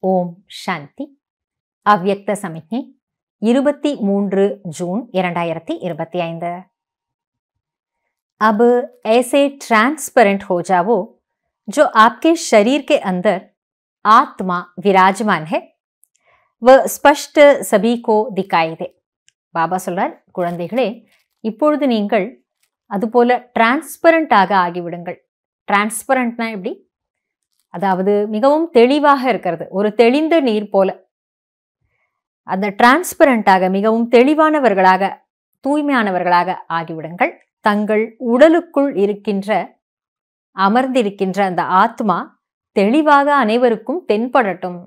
ஓம் சாந்தி. அவ்யக்த சமிக்ஞை 23 जून 2025। अब ऐसे ट्रांसपेरेंट हो जाओ जो आपके शरीर के अंदर आत्मा विराजमान है, वह स्पष्ट सभी को दिखाई दे। பாபா சொல்றார், குழந்தைகளே, இப்பொழுது நீங்கள் அதுபோல டிரான்ஸ்பரண்டாக ஆகிவிடுங்கள். டிரான்ஸ்பரண்ட்னா எப்படி? அதாவது மிகவும் தெளிவாக இருக்கிறது, ஒரு தெளிந்த நீர் போல. அந்த டிரான்ஸ்பரண்டாக மிகவும் தெளிவானவர்களாக, தூய்மையானவர்களாக ஆகிவிடுங்கள். தங்கள் உடலுக்குள் இருக்கின்ற அமர்ந்திருக்கின்ற அந்த ஆத்மா தெளிவாக அனைவருக்கும் தென்படட்டும்.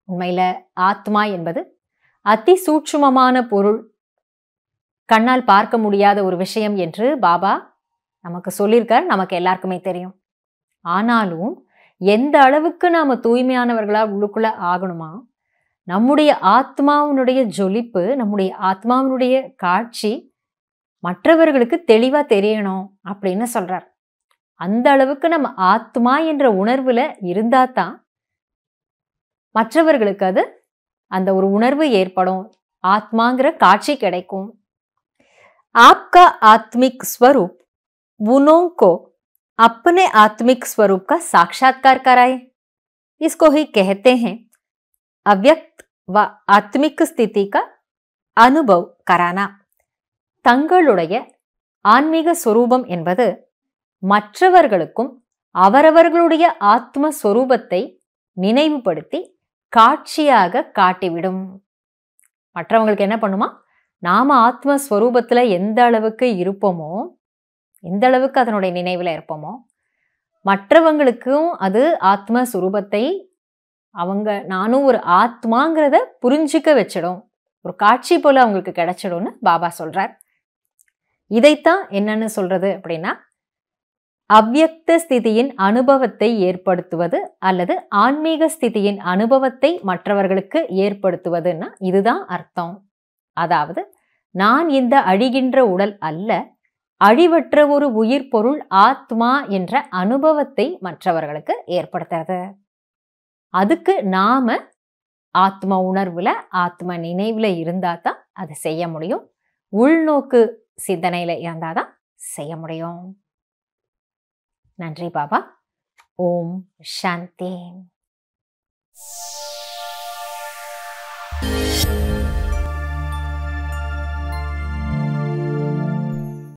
உண்மையில ஆத்மா என்பது அதி சூட்சுமமான பொருள், கண்ணால் பார்க்க முடியாத ஒரு விஷயம் என்று பாபா நமக்கு சொல்லியிருக்கார். நமக்கு எல்லாருக்குமே தெரியும். ஆனாலும் எந்த அளவுக்கு நாம தூய்மையானவர்களா உள்ளுக்குள்ள ஆகணுமா, நம்முடைய ஆத்மாவினுடைய ஜொலிப்பு, நம்முடைய ஆத்மாவினுடைய காட்சி மற்றவர்களுக்கு தெளிவா தெரியணும் அப்படின்னு சொல்றார். அந்த அளவுக்கு நம்ம ஆத்மா என்ற உணர்வுல இருந்தா தான் மற்றவர்களுக்கு அது அந்த ஒரு உணர்வு ஏற்படும், ஆத்மாங்கிற காட்சி கிடைக்கும். आपका आत्मिक स्वरूप गुणों को अपने आत्मिक स्वरूप का साक्षात्कार कराए, इसको ही कहते हैं अव्यक्त व आत्मिक स्थिति का अनुभव कराना। தங்களுடைய ஆன்மீக சொரூபம் என்பது மற்றவர்களுக்கும் அவரவர்களுடைய ஆத்ம சொரூபத்தை நினைவுபடுத்தி காட்சியாக காட்டிவிடும். மற்றவங்களுக்கு என்ன பண்ணுமா, நாம ஆத்மஸ்வரூபத்துல எந்த அளவுக்கு இருப்போமோ, எந்த அளவுக்கு அதனுடைய நினைவுல இருப்போமோ, மற்றவங்களுக்கும் அது ஆத்மஸ்வரூபத்தை அவங்க நானும் ஒரு ஆத்மாங்கிறத புரிஞ்சுக்க வச்சிடும், ஒரு காட்சி போல அவங்களுக்கு கிடைச்சிடும்னு பாபா சொல்றார். இதைத்தான் என்னன்னு சொல்றது அப்படின்னா, அவ்யக்த ஸ்திதியின் அனுபவத்தை ஏற்படுத்துவது அல்லது ஆன்மீக ஸ்திதியின் அனுபவத்தை மற்றவர்களுக்கு ஏற்படுத்துவதுன்னா இதுதான் அர்த்தம். அதாவது நான் இந்த அழிகின்ற உடல் அல்ல, அழிவற்ற ஒரு உயிர் பொருள் ஆத்மா என்ற அனுபவத்தை மற்றவர்களுக்கு ஏற்படுத்துறது. அதுக்கு நாம ஆத்ம உணர்வுல, ஆத்ம நினைவுல இருந்தா தான் அதை செய்ய முடியும். உள்நோக்கு சிந்தனையில இருந்தாதான் செய்ய முடியும். நன்றி பாபா. ஓம் சாந்தி.